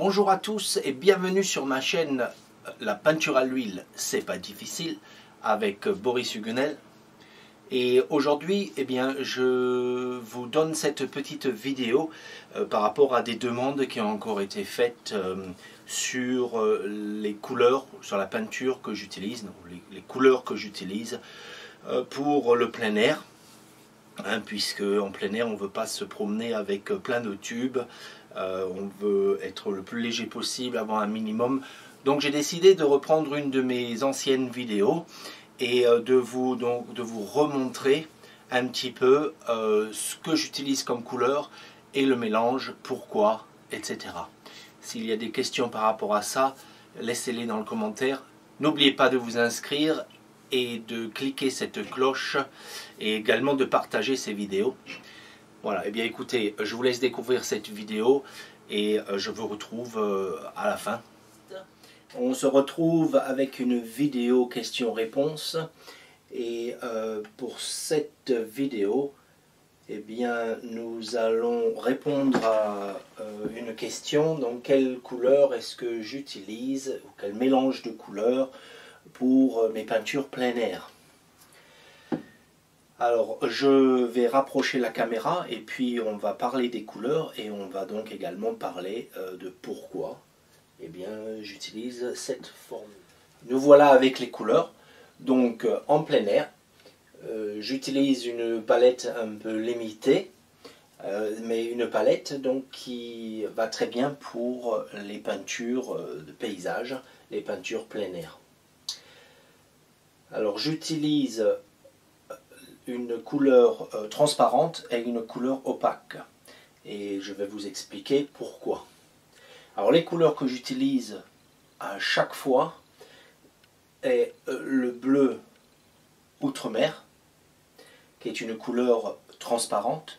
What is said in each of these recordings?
Bonjour à tous et bienvenue sur ma chaîne La peinture à l'huile, c'est pas difficile, avec Boris Huguenel. Et aujourd'hui, je vous donne cette petite vidéo par rapport à des demandes qui ont encore été faites sur les couleurs, sur la peinture que j'utilise, les couleurs que j'utilise pour le plein air. Puisque en plein air on ne veut pas se promener avec plein de tubes, on veut être le plus léger possible, avoir un minimum. Donc j'ai décidé de reprendre une de mes anciennes vidéos et de vous remontrer un petit peu ce que j'utilise comme couleur et le mélange, pourquoi, etc. S'il y a des questions par rapport à ça, laissez-les dans le commentaire. N'oubliez pas de vous inscrire et de cliquer cette cloche et également de partager ces vidéos. Voilà, et bien écoutez, je vous laisse découvrir cette vidéo et je vous retrouve à la fin. On se retrouve avec une vidéo questions-réponses et pour cette vidéo, nous allons répondre à une question. Donc, quelle couleur est-ce que j'utilise, ou quel mélange de couleurs pour mes peintures plein air. Alors je vais rapprocher la caméra et puis on va parler des couleurs et on va donc également parler de pourquoi j'utilise cette formule. Nous voilà avec les couleurs. Donc en plein air, j'utilise une palette un peu limitée, mais une palette donc qui va très bien pour les peintures de paysage, les peintures plein air. Alors j'utilise une couleur transparente et une couleur opaque. Et je vais vous expliquer pourquoi. Alors les couleurs que j'utilise à chaque fois est le bleu outre-mer, qui est une couleur transparente.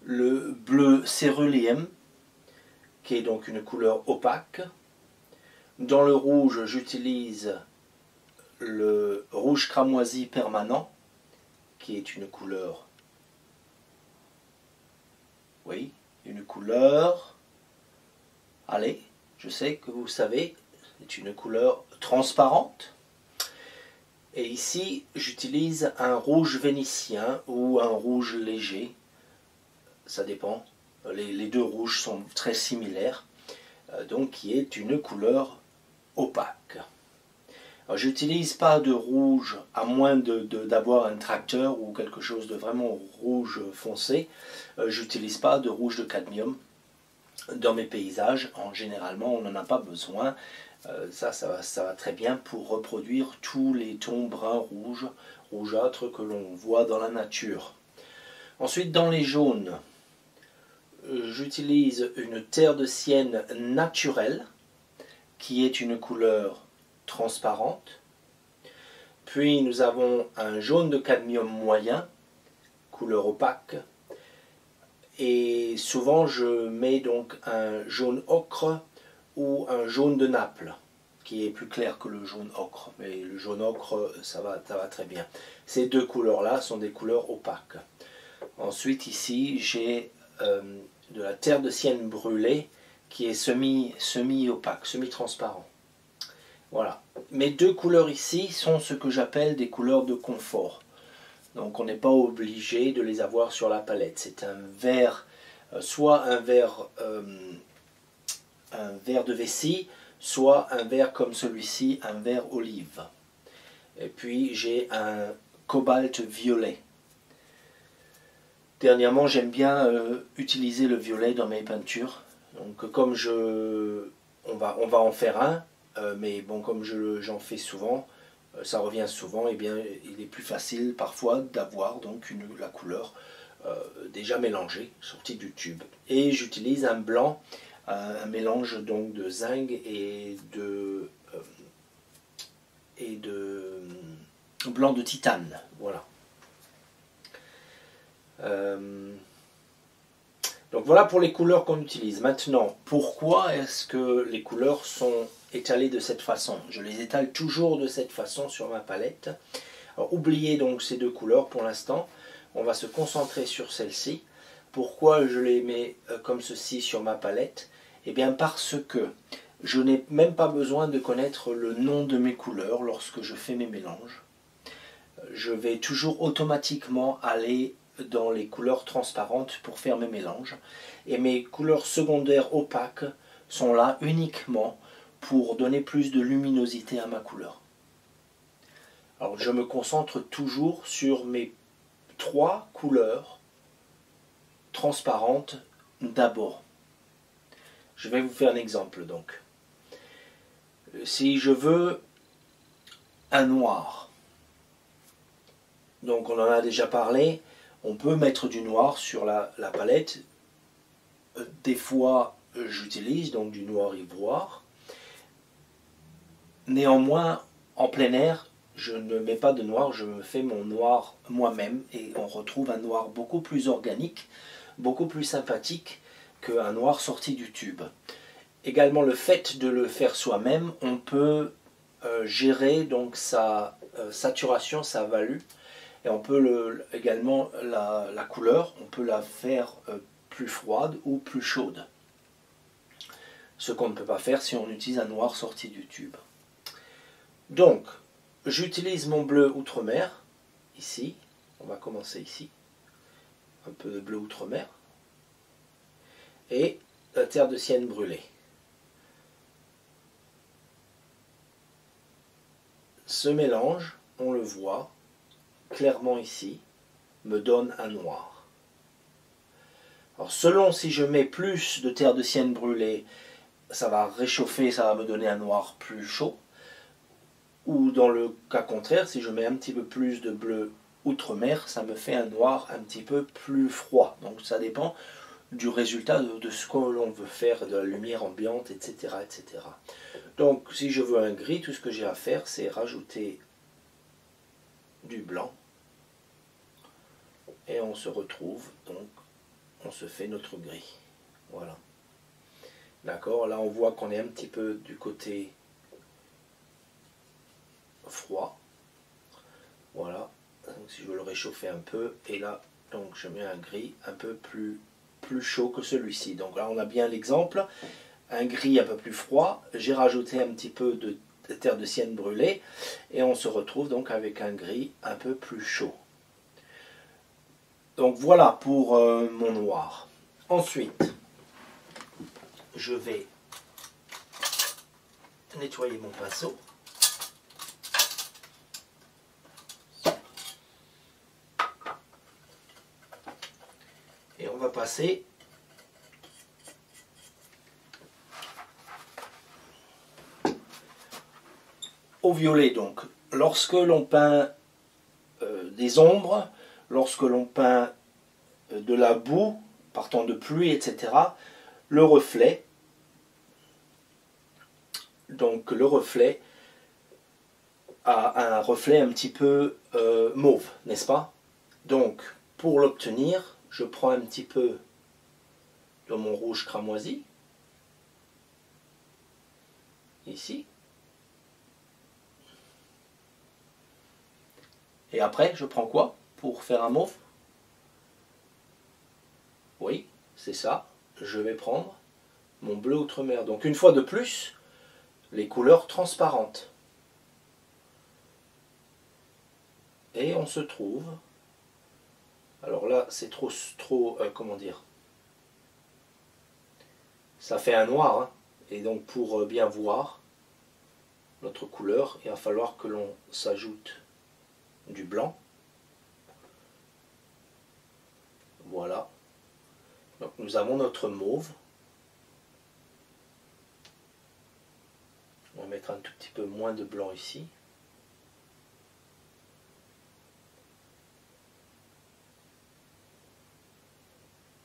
Le bleu céruléen, qui est donc une couleur opaque. Dans le rouge, j'utilise le rouge cramoisi permanent, qui est une couleur, allez, je sais que vous savez, c'est une couleur transparente. Et ici, j'utilise un rouge vénitien ou un rouge léger, ça dépend, les deux rouges sont très similaires, donc qui est une couleur opaque. J'utilise pas de rouge, à moins d'avoir un tracteur ou quelque chose de vraiment rouge foncé. J'utilise pas de rouge de cadmium dans mes paysages. Généralement, on n'en a pas besoin. Ça va très bien pour reproduire tous les tons bruns, rougeâtres que l'on voit dans la nature. Ensuite, dans les jaunes, j'utilise une terre de sienne naturelle, qui est une couleur transparente. Puis nous avons un jaune de cadmium moyen, couleur opaque. Et souvent je mets donc un jaune ocre ou un jaune de Naples, qui est plus clair que le jaune ocre. Mais le jaune ocre, ça va très bien. Ces deux couleurs-là sont des couleurs opaques. Ensuite ici, j'ai de la terre de sienne brûlée, qui est semi-opaque, semi-transparent. Voilà. Mes deux couleurs ici sont ce que j'appelle des couleurs de confort. Donc on n'est pas obligé de les avoir sur la palette. C'est un vert, soit un vert de vessie, soit un vert comme celui-ci, un vert olive. Et puis j'ai un cobalt violet. Dernièrement, j'aime bien utiliser le violet dans mes peintures. Donc comme on va en faire un. Mais bon, comme j'en fais souvent, ça revient souvent, il est plus facile parfois d'avoir donc la couleur déjà mélangée, sortie du tube. Et j'utilise un blanc, un mélange donc de zinc et de blanc de titane, voilà. Donc voilà pour les couleurs qu'on utilise. Maintenant, pourquoi est-ce que les couleurs sont étalées de cette façon? Je les étale toujours de cette façon sur ma palette. Alors, oubliez donc ces deux couleurs pour l'instant. On va se concentrer sur celle-ci. Pourquoi je les mets comme ceci sur ma palette? Eh bien parce que je n'ai même pas besoin de connaître le nom de mes couleurs lorsque je fais mes mélanges. Je vais toujours automatiquement aller dans les couleurs transparentes pour faire mes mélanges. Et mes couleurs secondaires opaques sont là uniquement pour donner plus de luminosité à ma couleur. Alors je me concentre toujours sur mes 3 couleurs transparentes d'abord. Je vais vous faire un exemple donc. Si je veux un noir, donc on en a déjà parlé, on peut mettre du noir sur la palette. Des fois j'utilise donc du noir ivoire. Néanmoins, en plein air, je ne mets pas de noir, je me fais mon noir moi-même et on retrouve un noir beaucoup plus organique, beaucoup plus sympathique qu'un noir sorti du tube. Également le fait de le faire soi-même, on peut gérer donc sa saturation, sa value, et on peut également la couleur, on peut la faire plus froide ou plus chaude. Ce qu'on ne peut pas faire si on utilise un noir sorti du tube. Donc, j'utilise mon bleu outre-mer, ici, on va commencer ici, un peu de bleu outre-mer, et la terre de sienne brûlée. Ce mélange, on le voit clairement ici, me donne un noir. Alors selon si je mets plus de terre de sienne brûlée, ça va réchauffer, ça va me donner un noir plus chaud. Ou dans le cas contraire, si je mets un petit peu plus de bleu outre-mer, ça me fait un noir un petit peu plus froid. Donc ça dépend du résultat de ce que l'on veut faire, de la lumière ambiante, etc., etc. Donc si je veux un gris, tout ce que j'ai à faire, c'est rajouter du blanc. Et on se retrouve, donc on se fait notre gris. Voilà. D'accord, là on voit qu'on est un petit peu du côté froid. Voilà, donc si je veux le réchauffer un peu, et là donc je mets un gris un peu plus chaud que celui-ci. Donc là on a bien l'exemple, un gris un peu plus froid, j'ai rajouté un petit peu de terre de sienne brûlée, et on se retrouve donc avec un gris un peu plus chaud. Donc voilà pour mon noir. Ensuite, je vais nettoyer mon pinceau. Et on va passer au violet. Donc, lorsque l'on peint des ombres, lorsque l'on peint de la boue, partant de pluie, etc., le reflet, donc le reflet a un reflet un petit peu mauve, n'est-ce pas? Donc, pour l'obtenir, je prends un petit peu de mon rouge cramoisi, ici, et après, je prends quoi pour faire un mauve? Oui, c'est ça, je vais prendre mon bleu outre-mer. Donc une fois de plus, les couleurs transparentes. Et on se trouve, alors là c'est trop comment dire, ça fait un noir, hein, et donc pour bien voir notre couleur, il va falloir que l'on s'ajoute du blanc. Voilà. Donc nous avons notre mauve. On va mettre un tout petit peu moins de blanc ici.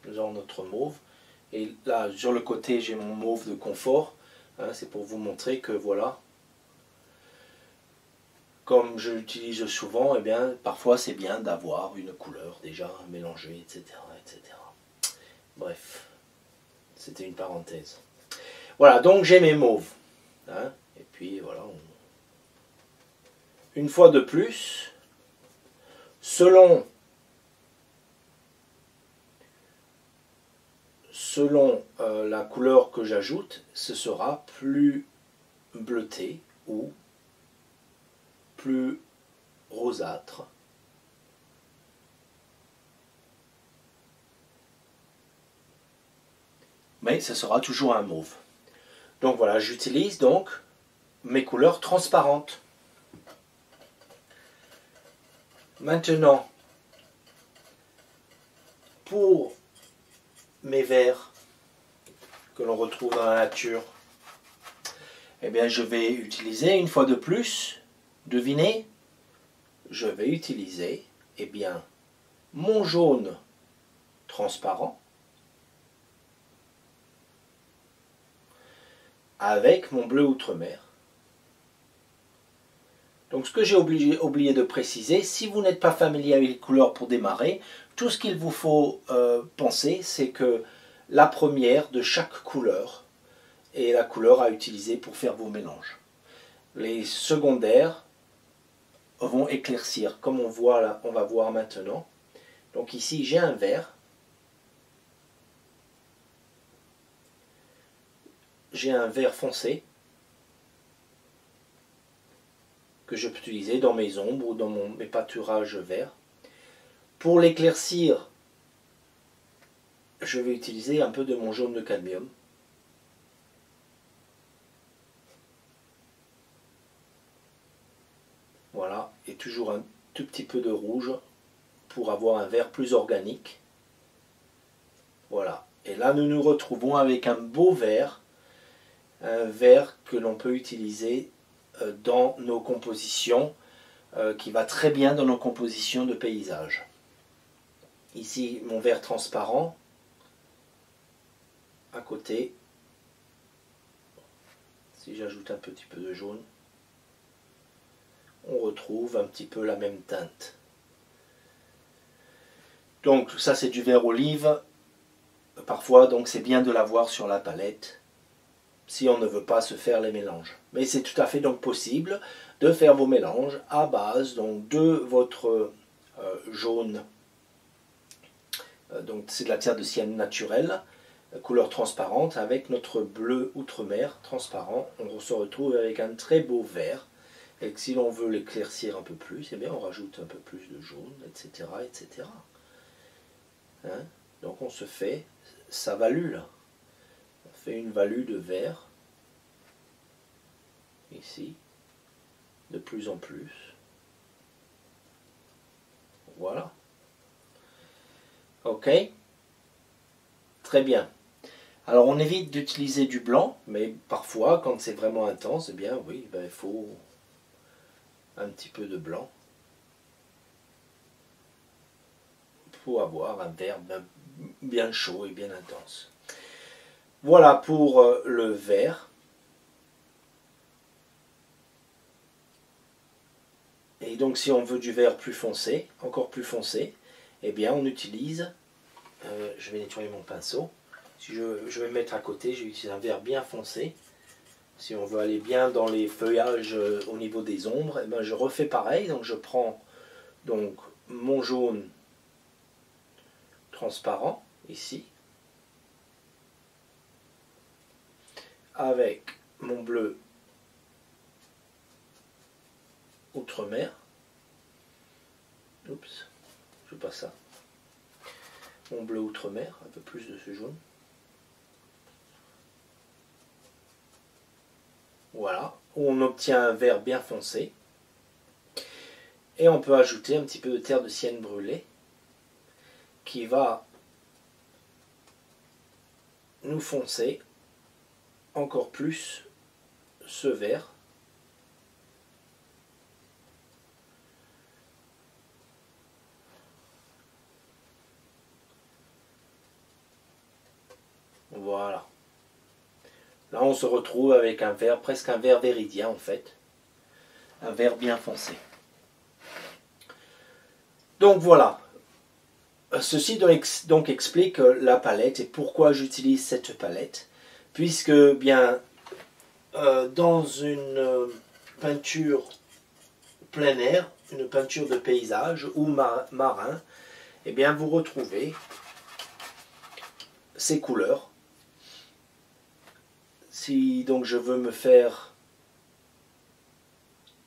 Nous avons notre mauve. Et là, sur le côté, j'ai mon mauve de confort. Hein, c'est pour vous montrer que voilà. Comme je l'utilise souvent, eh bien, parfois c'est bien d'avoir une couleur déjà mélangée, etc., etc. Bref, c'était une parenthèse. Voilà, donc j'ai mes mauves. Hein, et puis voilà. Une fois de plus, selon selon la couleur que j'ajoute, ce sera plus bleuté ou plus rosâtre. Mais ce sera toujours un mauve. Donc voilà, j'utilise donc mes couleurs transparentes. Maintenant, pour mes verres que l'on retrouve dans la nature, eh bien je vais utiliser une fois de plus, devinez, je vais utiliser eh bien, mon jaune transparent avec mon bleu outre-mer. Donc ce que j'ai oublié de préciser, si vous n'êtes pas familier avec les couleurs pour démarrer, tout ce qu'il vous faut penser, c'est que la première de chaque couleur est la couleur à utiliser pour faire vos mélanges. Les secondaires vont éclaircir, comme on voit là, on va voir maintenant. Donc ici j'ai un vert. J'ai un vert foncé que je peux utiliser dans mes ombres ou dans mes pâturages verts. Pour l'éclaircir, je vais utiliser un peu de mon jaune de cadmium. Voilà, et toujours un tout petit peu de rouge pour avoir un vert plus organique. Voilà, et là nous nous retrouvons avec un beau vert, un vert que l'on peut utiliser dans nos compositions, qui va très bien dans nos compositions de paysages. Ici mon vert transparent, à côté, si j'ajoute un petit peu de jaune, on retrouve un petit peu la même teinte. Donc ça c'est du vert olive, parfois donc c'est bien de l'avoir sur la palette, si on ne veut pas se faire les mélanges. Mais c'est tout à fait donc possible de faire vos mélanges à base donc de votre jaune, donc c'est de la terre de sienne naturelle, couleur transparente, avec notre bleu outre-mer transparent. On se retrouve avec un très beau vert. Et que si l'on veut l'éclaircir un peu plus, eh bien on rajoute un peu plus de jaune, etc. etc. Hein? Donc on se fait sa value là. On fait une value de vert, ici, de plus en plus. Voilà. Ok. Très bien. Alors on évite d'utiliser du blanc, mais parfois quand c'est vraiment intense, eh bien oui, il faut un petit peu de blanc pour avoir un vert bien chaud et bien intense. Voilà pour le vert. Et donc si on veut du vert plus foncé, encore plus foncé, eh bien on utilise, je vais nettoyer mon pinceau, si je vais mettre à côté, j'utilise un vert bien foncé. Si on veut aller bien dans les feuillages au niveau des ombres, eh bien je refais pareil. Donc je prends donc mon jaune transparent ici, avec mon bleu outre-mer. Oups, je veux pas ça. Mon bleu outre-mer, un peu plus de ce jaune. Voilà, où on obtient un vert bien foncé. Et on peut ajouter un petit peu de terre de sienne brûlée qui va nous foncer encore plus ce vert. Voilà. Là, on se retrouve avec un vert, presque un vert véridien en fait. Un vert bien foncé. Donc voilà. Ceci donc explique la palette et pourquoi j'utilise cette palette. Puisque, bien, dans une peinture plein air, une peinture de paysage ou marin, eh bien, vous retrouvez ces couleurs. Si donc je veux me faire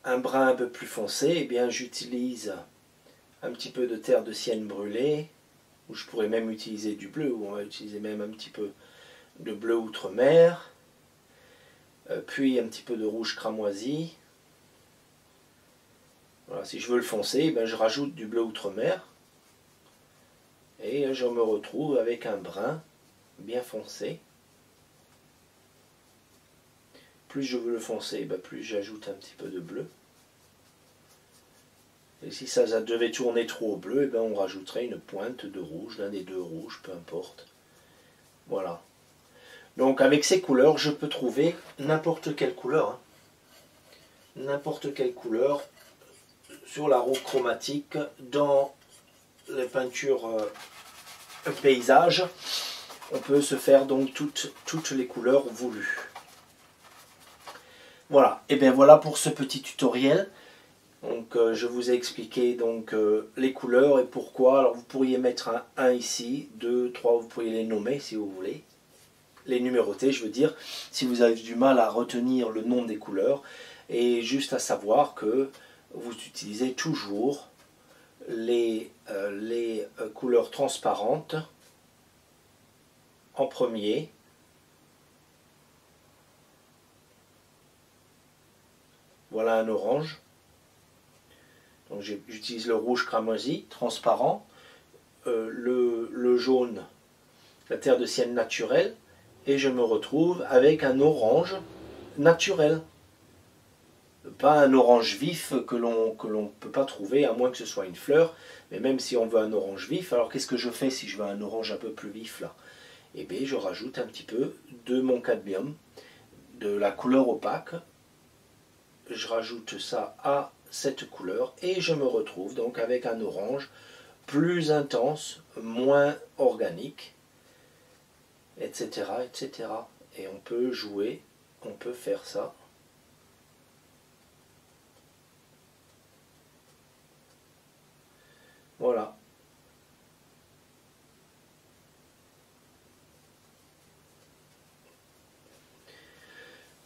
un brun un peu plus foncé, eh bien j'utilise un petit peu de terre de sienne brûlée, ou je pourrais même utiliser du bleu, ou on va utiliser même un petit peu de bleu outre-mer, puis un petit peu de rouge cramoisi. Voilà, si je veux le foncer, eh bien, je rajoute du bleu outre-mer, et je me retrouve avec un brun bien foncé. Plus je veux le foncer, ben plus j'ajoute un petit peu de bleu. Et si ça devait tourner trop au bleu, ben on rajouterait une pointe de rouge, l'un des deux rouges, peu importe. Voilà. Donc avec ces couleurs, je peux trouver n'importe quelle couleur. Hein. N'importe quelle couleur sur la roue chromatique dans les peintures paysage. On peut se faire donc toutes les couleurs voulues. Voilà, et bien voilà pour ce petit tutoriel. Donc je vous ai expliqué donc les couleurs et pourquoi. Alors vous pourriez mettre un 1 ici, 2, 3, vous pourriez les nommer si vous voulez. Les numéroter, je veux dire, si vous avez du mal à retenir le nom des couleurs. Et juste à savoir que vous utilisez toujours les couleurs transparentes en premier. Voilà un orange. Donc j'utilise le rouge cramoisi, transparent, le jaune, la terre de sienne naturelle, et je me retrouve avec un orange naturel. Pas un orange vif que l'on ne peut pas trouver, à moins que ce soit une fleur, mais même si on veut un orange vif, alors qu'est-ce que je fais si je veux un orange un peu plus vif là? Eh bien je rajoute un petit peu de mon cadmium, de la couleur opaque, je rajoute ça à cette couleur et je me retrouve donc avec un orange plus intense, moins organique, etc., etc. Et on peut jouer, on peut faire ça. Voilà.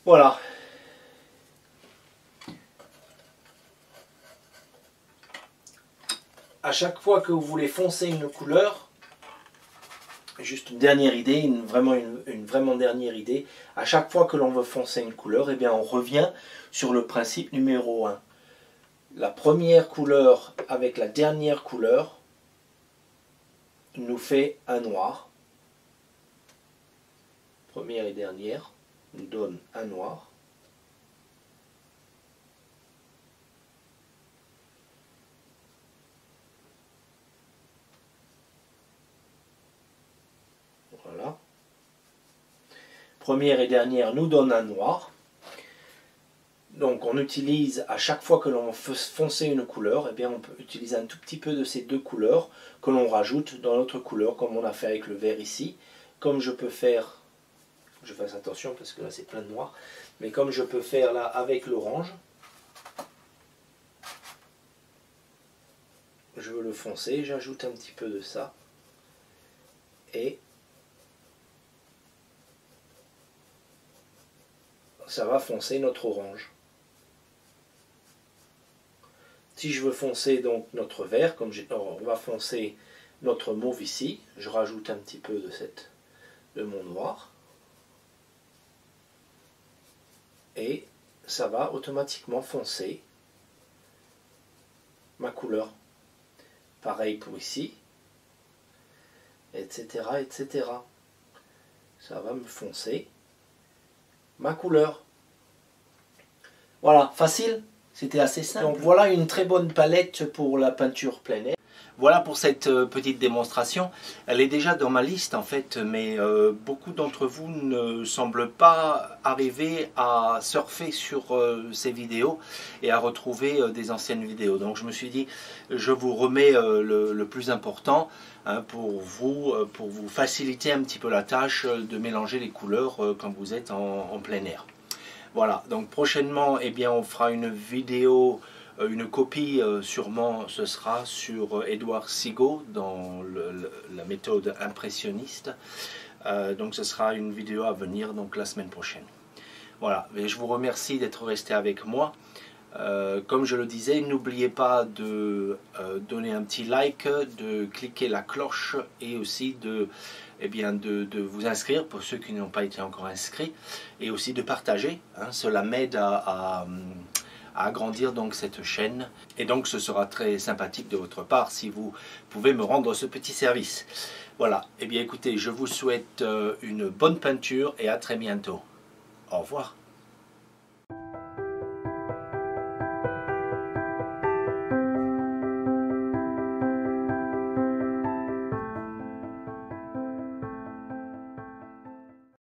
Voilà. À chaque fois que vous voulez foncer une couleur, juste une dernière idée, vraiment dernière idée, à chaque fois que l'on veut foncer une couleur, eh bien on revient sur le principe numéro 1. La première couleur avec la dernière couleur nous fait un noir. Première et dernière nous donne un noir. Voilà. Première et dernière nous donne un noir. Donc on utilise, à chaque fois que l'on veut foncer une couleur, eh bien on peut utiliser un tout petit peu de ces deux couleurs que l'on rajoute dans l'autre couleur, comme on a fait avec le vert ici. Comme je peux faire, je fasse attention parce que là c'est plein de noir, mais comme je peux faire là avec l'orange, je veux le foncer, j'ajoute un petit peu de ça, et ça va foncer notre orange. Si je veux foncer donc notre vert, comme on va foncer notre mauve ici, je rajoute un petit peu de mon noir. Et ça va automatiquement foncer ma couleur. Pareil pour ici, etc., etc. Ça va me foncer ma couleur. Voilà, facile. C'était assez simple. Donc voilà une très bonne palette pour la peinture plein air. Voilà pour cette petite démonstration. Elle est déjà dans ma liste en fait, mais beaucoup d'entre vous ne semblent pas arriver à surfer sur ces vidéos et à retrouver des anciennes vidéos. Donc je me suis dit, je vous remets le plus important hein, pour vous faciliter un petit peu la tâche de mélanger les couleurs quand vous êtes en plein air. Voilà, donc prochainement, eh bien, on fera une vidéo, une copie sûrement, ce sera sur Édouard Sigaud dans la méthode impressionniste. Donc ce sera une vidéo à venir donc la semaine prochaine. Voilà, et je vous remercie d'être resté avec moi. Comme je le disais, n'oubliez pas de donner un petit like, de cliquer la cloche et aussi de vous inscrire pour ceux qui n'ont pas été encore inscrits et aussi de partager. Hein, cela m'aide à agrandir donc cette chaîne et donc ce sera très sympathique de votre part si vous pouvez me rendre ce petit service. Voilà, et bien écoutez, je vous souhaite une bonne peinture et à très bientôt. Au revoir.